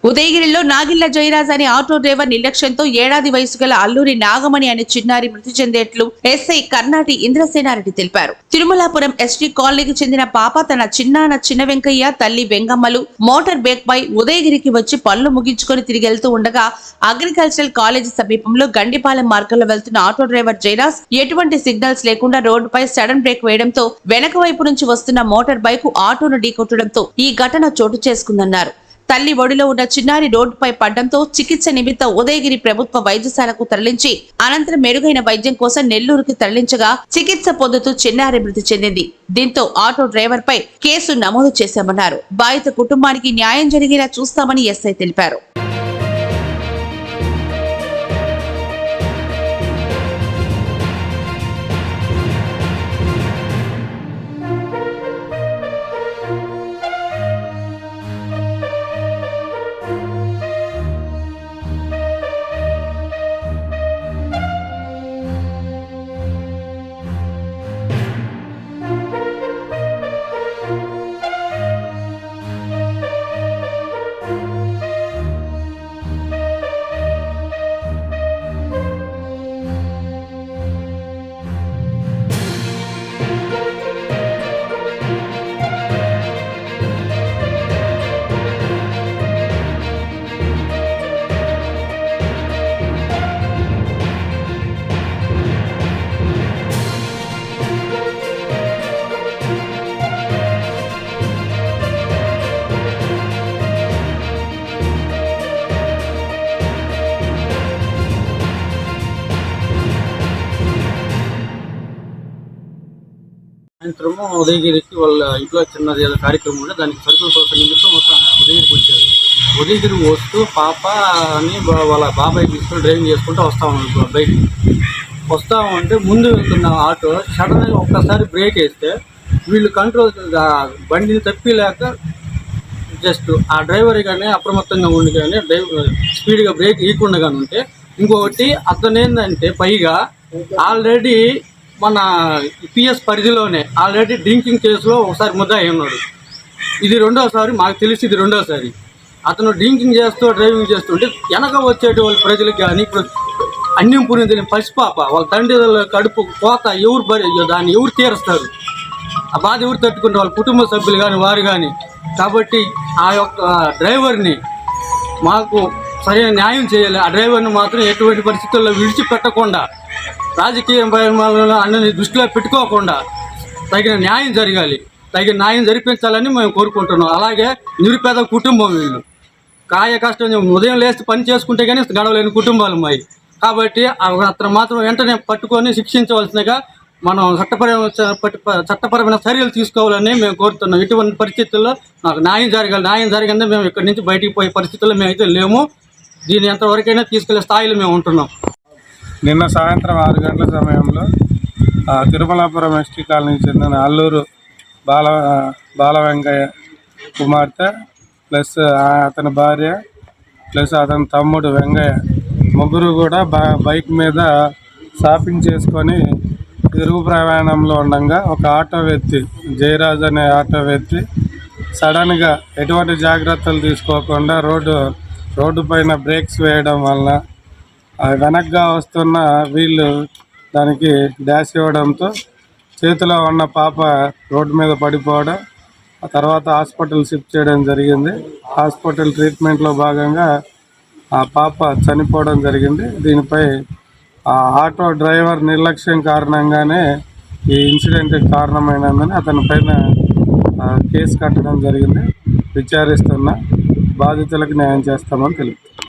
ఉదయగిరిలో నాగిళ్ల జయరాజ్ అనే auto driver నిర్లక్ష్యంతో ఏడాది వయసు గల అల్లూరి నాగమణి అనే చిన్నారి మృతి చెందేట్లు ఎస్ఐ కర్నాటి ఇంద్రసేనారెడ్డి తెలిపారు. తిరుమలాపురం ఎస్టీ కాలనీకి చెందిన పాప తన చిన్నాన్న చిన్న వెంకయ్య, తల్లి వెంగమ్మలు మోటార్ బైక్ పై ఉదయగిరికి వచ్చి పనులు ముగించుకొని తిరిగి వెళ్తూ ఉండగా అగ్రికల్చరల్ కాలేజీ సమీపంలో గండిపాలెం మార్గంలో వెళ్తున్న ఆటో డ్రైవర్ జయరాజ్ ఎటువంటి సిగ్నల్స్ లేకుండా రోడ్డుపై సడన్ బ్రేక్ వేయడంతో వెనక వైపు నుంచి వస్తున్న మోటార్ బైక్ ఆటోను ఢీకొట్టడంతో ఈ ఘటన చోటు చేసుకుందన్నారు. తల్లి ఒడిలో ఉన్న చిన్నారి రోడ్డుపై పడ్డంతో చికిత్స నిమిత్తం ఉదయగిరి ప్రభుత్వ వైద్యశాలకు తరలించి అనంతరం మెరుగైన వైద్యం కోసం నెల్లూరుకి తరలించగా చికిత్స పొందుతూ చిన్నారి మృతి చెందింది. దీంతో ఆటో డ్రైవర్ పై కేసు నమోదు చేశామన్నారు. బాధిత కుటుంబానికి న్యాయం జరిగేలా చూస్తామని ఎస్ఐ తెలిపారు. సాయంత్రము ఉదయగిరికి వాళ్ళ ఇంట్లో చిన్నది ఏదో కార్యక్రమం ఉంటే దానికి సరుకుల కోసం నిమిత్తం ఉదయగిరికి వచ్చారు. ఉదయగిరి వస్తూ పాప అని వాళ్ళ బాబాయ్ తీసుకొని డ్రైవింగ్ చేసుకుంటూ వస్తాము. బైక్ వస్తామంటే ముందు వెళ్తున్న ఆటో సడన్గా ఒక్కసారి బ్రేక్ వేస్తే వీళ్ళు కంట్రోల్ బండిని తప్పిలేక జస్ట్ ఆ డ్రైవర్ కానీ అప్రమత్తంగా ఉండి కానీ స్పీడ్గా బ్రేక్ ఇవ్వకుండా కానీ ఉంటే ఇంకొకటి అతను ఏంటంటే పైగా ఆల్రెడీ మన పిఎస్ పరిధిలోనే ఆల్రెడీ డ్రింకింగ్ కేసులో ఒకసారి ముద్దాయి ఉన్నాడు. ఇది రెండోసారి, మాకు తెలిసి ఇది రెండోసారి. అతను డ్రింకింగ్ చేస్తూ డ్రైవింగ్ చేస్తుంటే వెనక వచ్చేటి వాళ్ళ ప్రజలకు కానీ ఇప్పుడు అన్యం పుణ్యం తెలియని పసిపాప వాళ్ళ తండ్రి కడుపు కోత దాన్ని ఎవరు తీరుస్తారు? ఆ బాధ ఎవరు తట్టుకుంటారు? వాళ్ళ కుటుంబ సభ్యులు కానీ వారు కానీ. కాబట్టి ఆ యొక్క డ్రైవర్ని మాకు సరైన న్యాయం చేయాలి. ఆ డ్రైవర్ని మాత్రం ఎటువంటి పరిస్థితుల్లో విడిచిపెట్టకుండా రాజకీయ పరిమాణాలను అన్నీ దృష్టిలో పెట్టుకోకుండా తగిన న్యాయం జరగాలి. తగిన న్యాయం జరిపించాలని మేము కోరుకుంటున్నాం. అలాగే నిరుపేద కుటుంబం వీళ్ళు కాయ కష్టం ఉదయం లేచి పని చేసుకుంటే కానీ గడవలేని కుటుంబాలు మావి. కాబట్టి అతను మాత్రం వెంటనే పట్టుకొని శిక్షించవలసినగా మనం చట్టపరమైన చర్యలు తీసుకోవాలని మేము కోరుతున్నాం. ఇటువంటి పరిస్థితుల్లో నాకు న్యాయం జరగాలి. న్యాయం జరిగిందే మేము ఇక్కడి నుంచి బయటికి పోయే పరిస్థితుల్లో మేమైతే లేము. దీన్ని ఎంతవరకైనా తీసుకెళ్లే స్థాయిలో మేము ఉంటున్నాం. నిన్న సాయంత్రం 6 గంటల సమయంలో తిరుమలాపురం ఎస్టీ కాలనీకి చెందిన అల్లూరు బాల వెంకయ్య కుమార్తె ప్లస్ అతని భార్య ప్లస్ అతని తమ్ముడు వెంకయ్య ముగ్గురు కూడా బైక్ మీద షాపింగ్ చేసుకొని తిరుగు ప్రయాణంలో ఉండగా ఒక ఆటో వ్యక్తి జయరాజ్ అనే ఆటో వ్యక్తి సడన్గా ఎటువంటి జాగ్రత్తలు తీసుకోకుండా రోడ్డు పైన బ్రేక్స్ వేయడం వలన వెనక్గా వస్తున్న వీళ్ళు దానికి డాష్ ఇవ్వడంతో చేతిలో ఉన్న పాప రోడ్డు మీద పడిపోవడం, ఆ తర్వాత హాస్పిటల్ షిఫ్ట్ చేయడం జరిగింది. హాస్పిటల్ ట్రీట్మెంట్లో భాగంగా ఆ పాప చనిపోవడం జరిగింది. దీనిపై ఆ ఆటో డ్రైవర్ నిర్లక్ష్యం కారణంగానే ఈ ఇన్సిడెంట్ కారణమైనందున అతని పైన కేసు కట్టడం జరిగింది. విచారిస్తున్న బాధితులకు న్యాయం చేస్తామని తెలుపుతుంది.